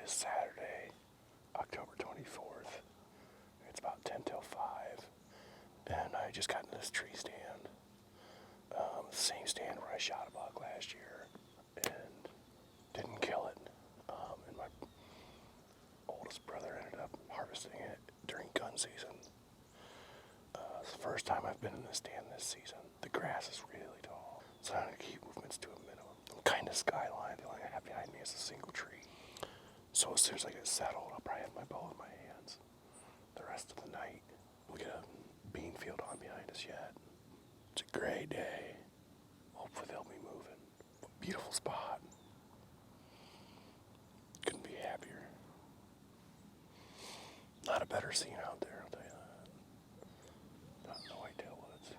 is Saturday, October 24th. It's about 10 till 5. And I just got into this tree stand. The same stand where I shot a buck last year. And didn't kill it. And my oldest brother ended up harvesting it during gun season. It's the first time I've been in this stand this season. The grass is really tall, so I'm going to keep movements to a minimum. I'm kind of skyline. The only thing I have behind me is a single tree. So as soon as I get settled, I'll probably have my bow in my hands the rest of the night. We get a bean field on behind us yet. It's a great day. Hopefully they'll be moving. Beautiful spot. Couldn't be happier. Not a better scene out there, I'll tell you that. Not in the whitetail woods.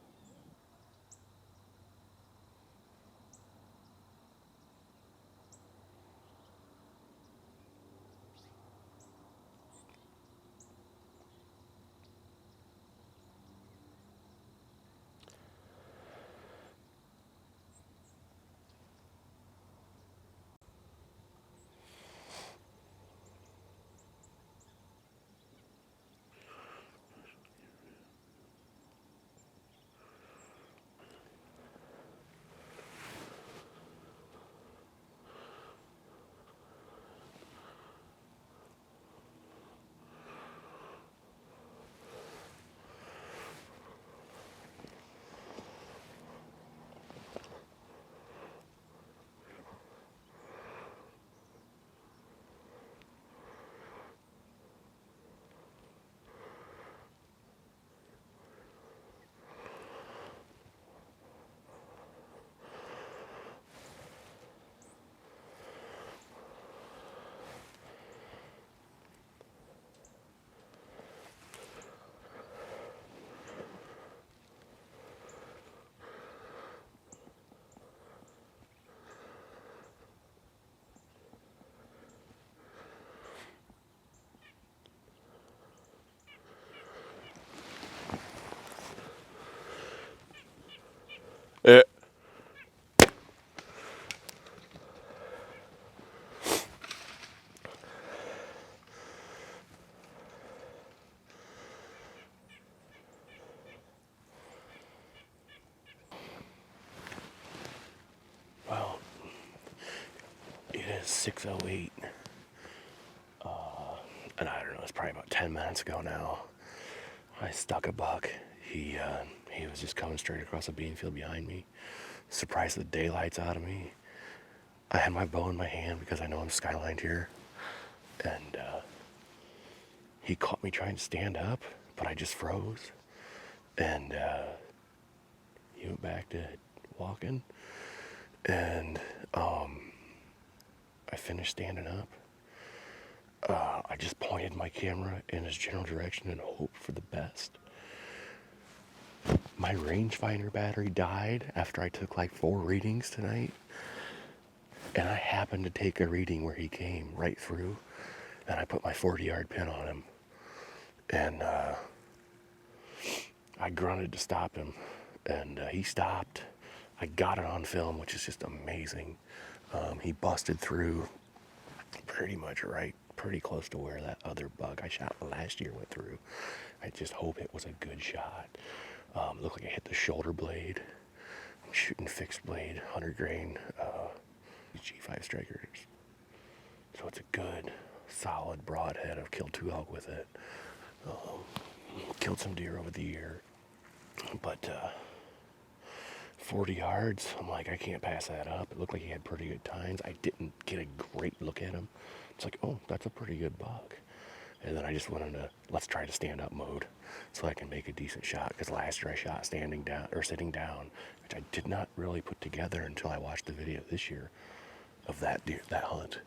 Well, it is 6:08. And I don't know, it's probably about 10 minutes ago now. I stuck a buck. He was just coming straight across a bean field behind me. Surprised the daylights out of me. I had my bow in my hand because I know I'm skylined here. And he caught me trying to stand up, but I just froze. And he went back to walking. And I finished standing up. I just pointed my camera in his general direction and hoped for the best. My rangefinder battery died after I took like 4 readings tonight. And I happened to take a reading where he came right through. And I put my 40-yard pin on him. And I grunted to stop him. And he stopped. I got it on film, which is just amazing. He busted through pretty much pretty close to where that other buck I shot last year went through. I just hope it was a good shot. Looked like I hit the shoulder blade. I'm shooting fixed blade, 100 grain G5 strikers. So it's a good, solid broadhead. I've killed 2 elk with it. Killed some deer over the year. But 40 yards, I'm like, I can't pass that up. It looked like he had pretty good tines. I didn't get a great look at him. It's like, oh, that's a pretty good buck. And then I just went into let's try to stand up mode so I can make a decent shot. Because last year I shot standing down or sitting down, which I did not really put together until I watched the video this year of that deer, that hunt.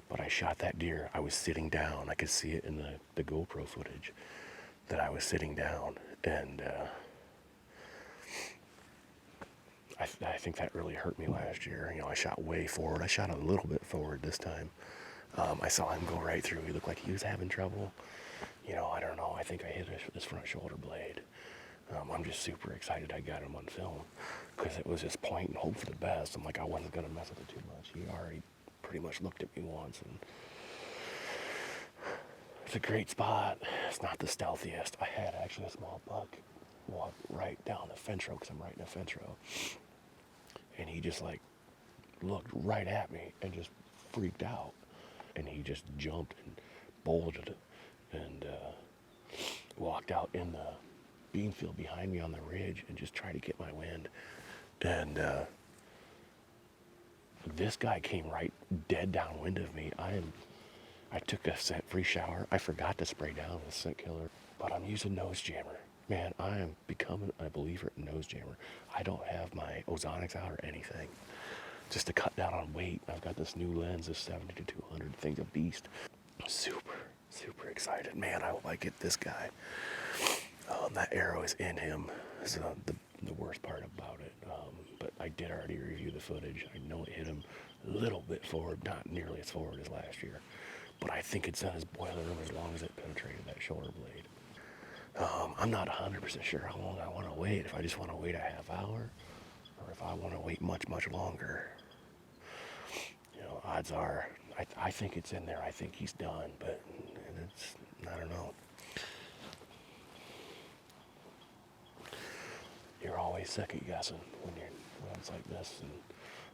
But I shot that deer. I was sitting down. I could see it in the GoPro footage that I was sitting down. And I think that really hurt me last year. You know, I shot way forward. I shot a little bit forward this time. I saw him go right through. He looked like he was having trouble. You know, I don't know. I think I hit his front shoulder blade. I'm just super excited I got him on film because it was just point and hope for the best. I'm like, I wasn't going to mess with it too much. He already pretty much looked at me once and It's a great spot. It's not the stealthiest. I had actually a small buck walk right down the fence row because I'm right in the fence row. And he just like looked right at me and just freaked out. And he just jumped and bolted and walked out in the bean field behind me on the ridge and just tried to get my wind. And this guy came right dead downwind of me. I took a scent-free shower. I forgot to spray down with scent killer, but I'm using nose jammer. Man, I am becoming a believer in nose jammer. I don't have my ozonics out or anything. Just to cut down on weight, I've got this new lens, this 70 to 200 thing's a beast. Super excited. Man, I hope I get this guy. That arrow is in him. That's the worst part about it. But I did already review the footage. I know it hit him a little bit forward, not nearly as forward as last year. But I think it's in his boiler room as long as it penetrated that shoulder blade. I'm not 100% sure how long I want to wait. If I just want to wait a half hour, or if I want to wait much longer. You know, odds are, I think it's in there. I think he's done, but I don't know. You're always second guessing when it's like this, and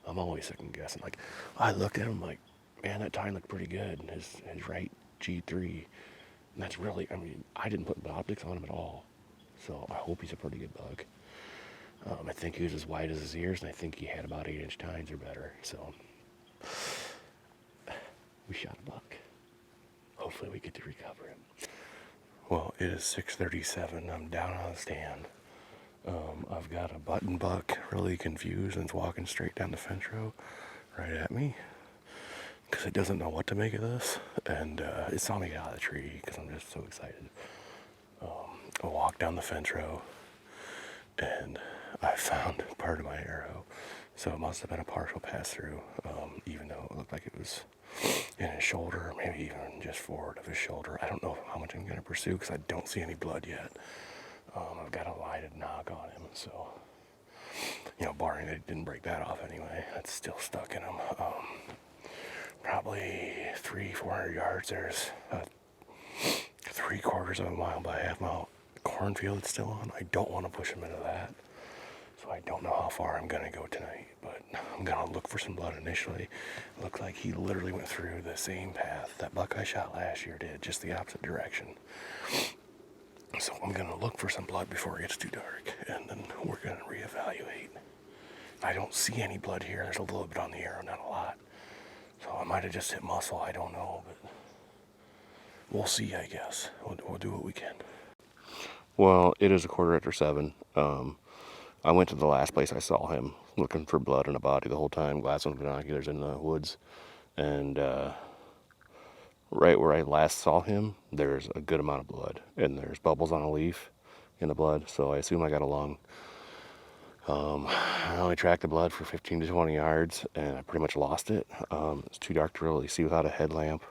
I'm always second guessing. Like, I looked at him like, man, that tine looked pretty good. And his right G3, and that's really, I mean, I didn't put optics on him at all, so I hope he's a pretty good buck. I think he was as wide as his ears, and I think he had about 8-inch tines or better. So we shot a buck. Hopefully we get to recover him. Well, it is 6:37. I'm down on the stand. I've got a button buck really confused and it's walking straight down the fence row right at me because it doesn't know what to make of this, and it saw me get out of the tree because I'm just so excited. I walked down the fence row and I found part of my arrow, so it must have been a partial pass through, even though it looked like it was in his shoulder, maybe even just forward of his shoulder. I don't know how much I'm going to pursue because I don't see any blood yet. I've got a lighted knock on him, so, you know, barring that he didn't break that off anyway, that's still stuck in him. Probably 300-400 yards. There's a 3/4 of a mile by a half mile cornfield that's still on. I don't want to push him into that, so I don't know how far I'm going to go tonight, but I'm going to look for some blood initially. It looked like he literally went through the same path that buck I shot last year did, just the opposite direction. So I'm going to look for some blood before it gets too dark, and then we're going to reevaluate. I don't see any blood here. There's a little bit on the arrow, not a lot. So I might have just hit muscle. I don't know, but we'll see, I guess. We'll do what we can. Well, it is 7:15. I went to the last place I saw him, looking for blood in a body the whole time, glass on binoculars in the woods, and right where I last saw him, there's a good amount of blood, and there's bubbles on a leaf in the blood, so I assume I got a lung. I only tracked the blood for 15 to 20 yards, and I pretty much lost it. It's too dark to really see without a headlamp.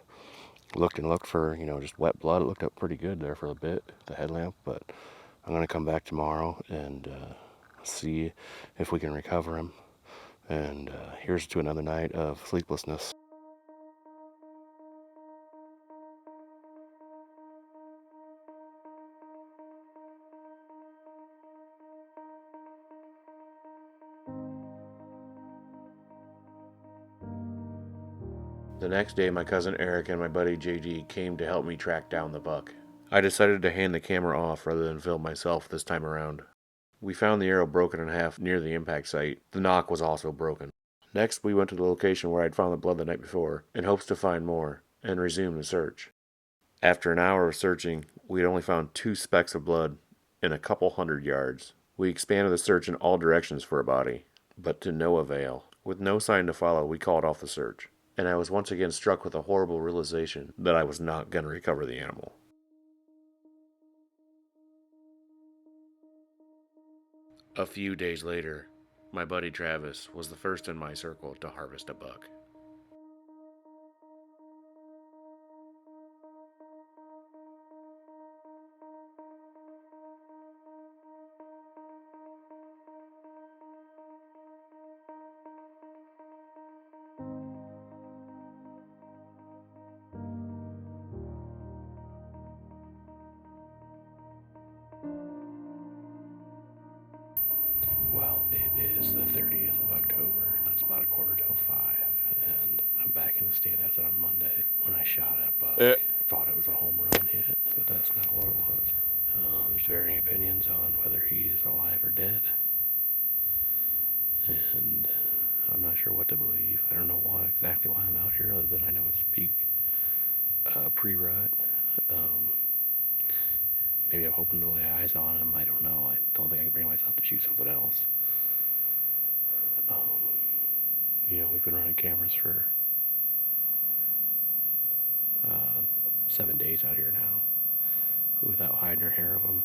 Looked for, you know, just wet blood. It looked up pretty good there for a bit, the headlamp, but I'm going to come back tomorrow and see if we can recover him. And here's to another night of sleeplessness. The next day, my cousin Eric and my buddy JD came to help me track down the buck. I decided to hand the camera off rather than film myself this time around. We found the arrow broken in half near the impact site. The knock was also broken. Next, we went to the location where I'd found the blood the night before, in hopes to find more, and resume the search. After an hour of searching, we had only found 2 specks of blood in a couple hundred yards. We expanded the search in all directions for a body, but to no avail. With no sign to follow, we called off the search, and I was once again struck with a horrible realization that I was not going to recover the animal. A few days later, my buddy Travis was the first in my circle to harvest a buck. It is the 30th of October. It's about 4:45, and I'm back in the stand as on Monday. When I shot at buck, thought it was a home run hit, but that's not what it was. There's varying opinions on whether he's alive or dead, and I'm not sure what to believe. I don't know exactly why I'm out here, other than I know it's peak pre-rut. Maybe I'm hoping to lay eyes on him. I don't know. I don't think I can bring myself to shoot something else. We've been running cameras for 7 days out here now without hiding or hair of him.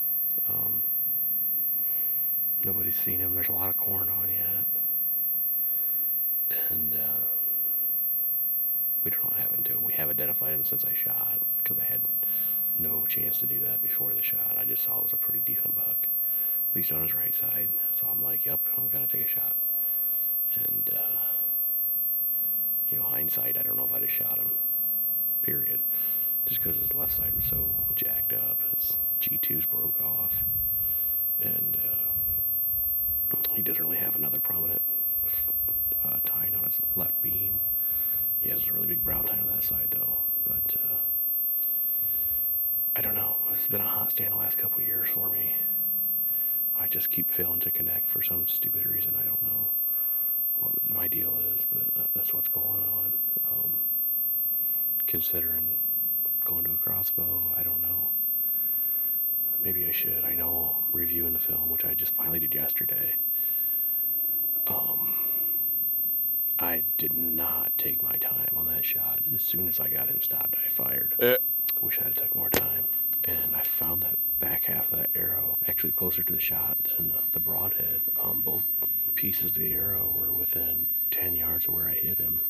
Nobody's seen him. There's a lot of corn on yet. And we don't happen to. We have identified him since I shot, because I had no chance to do that before the shot. I just saw it was a pretty decent buck, at least on his right side. So I'm like, yep, I'm gonna take a shot. And hindsight, I don't know if I'd have shot him, period, just because his left side was so jacked up. His G2s broke off, and he doesn't really have another prominent tine on his left beam. He has a really big brow tine on that side, though. But I don't know. It's been a hot stand the last couple of years for me. I just keep failing to connect for some stupid reason. I don't know what my deal is, but that's what's going on. Considering going to a crossbow, I don't know. Maybe I should. I know reviewing the film, which I just finally did yesterday. I did not take my time on that shot. As soon as I got him stopped, I fired. Wish I had took more time. And I found that back half of that arrow actually closer to the shot than the broadhead. Both pieces of the arrow were within 10 yards of where I hit him.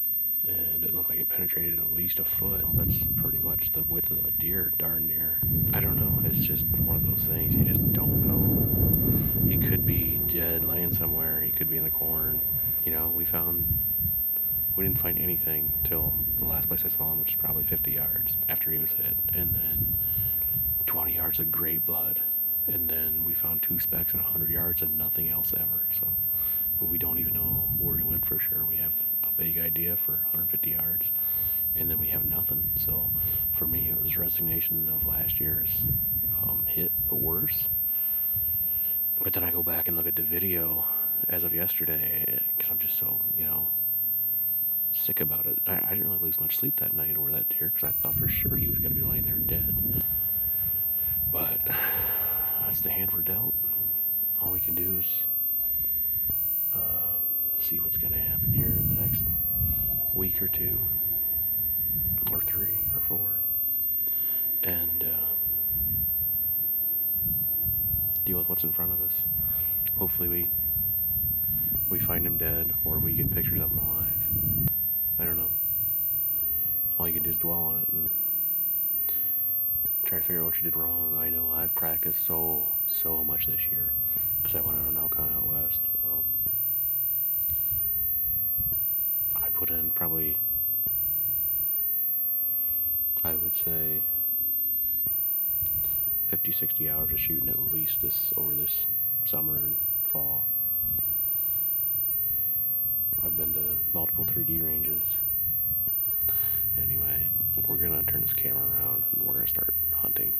And it looked like it penetrated at least a foot. That's pretty much the width of a deer, darn near. I don't know. It's just one of those things. You just don't know. He could be dead, laying somewhere. He could be in the corn. We didn't find anything till the last place I saw him, which is probably 50 yards after he was hit. And then 20 yards of gray blood. And then we found 2 specks and 100 yards and nothing else ever. So we don't even know where he went for sure. We have a vague idea for 150 yards, and then we have nothing. So for me, it was resignation of last year's hit, but worse. But then I go back and look at the video as of yesterday, because I'm just so, sick about it. I didn't really lose much sleep that night over that deer, because I thought for sure he was going to be laying there dead. But that's the hand we're dealt. All we can do is see what's going to happen here in the next week or 2, or 3, or 4, and deal with what's in front of us. Hopefully we find him dead, or we get pictures of him alive. I don't know. All you can do is dwell on it and try to figure out what you did wrong. I know I've practiced so much this year, because I went out on Alcon out west. I put in probably, I would say, 50, 60 hours of shooting at least over this summer and fall. I've been to multiple 3D ranges. Anyway, we're gonna turn this camera around and we're gonna start hunting,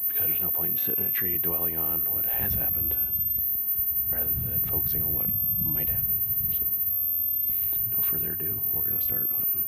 because there's no point in sitting in a tree dwelling on what has happened rather than focusing on what might happen. So, no further ado, we're gonna start hunting.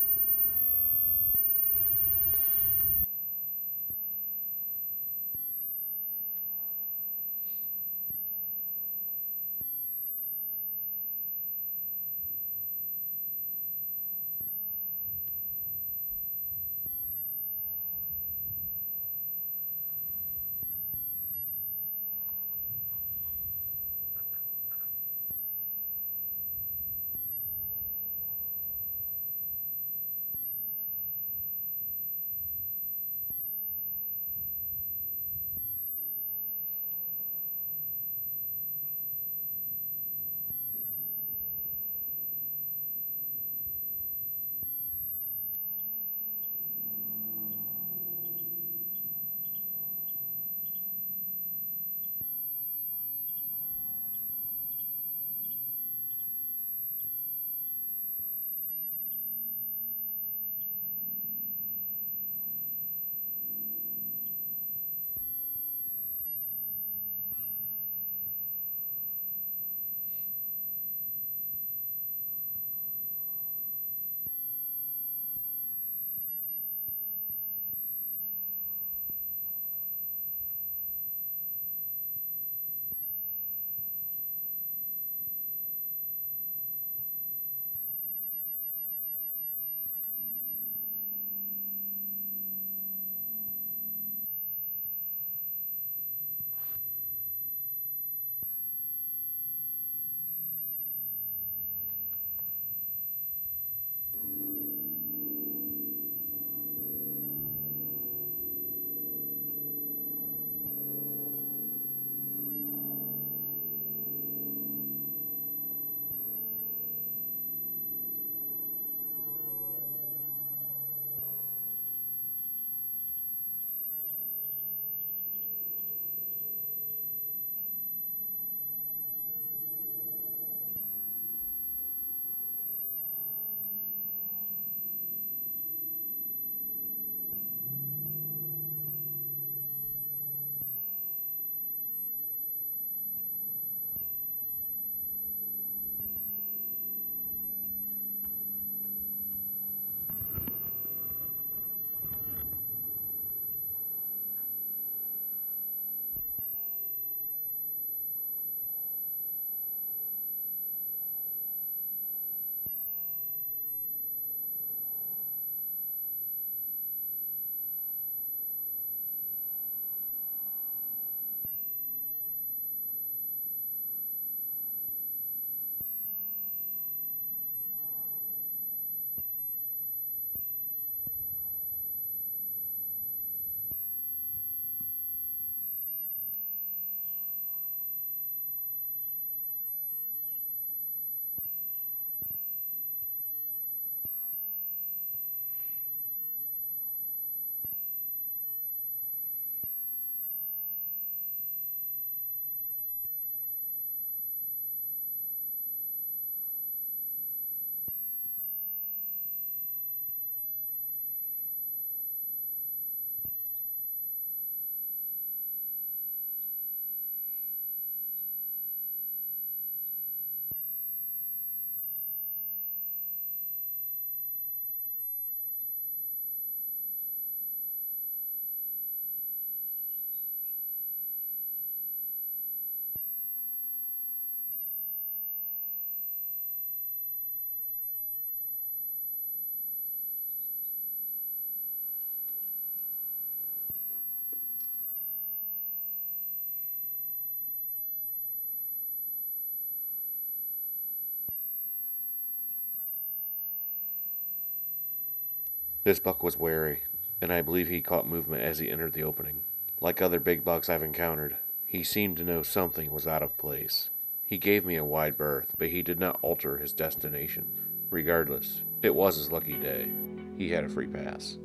This buck was wary, and I believe he caught movement as he entered the opening. Like other big bucks I've encountered, he seemed to know something was out of place. He gave me a wide berth, but he did not alter his destination. Regardless, it was his lucky day. He had a free pass.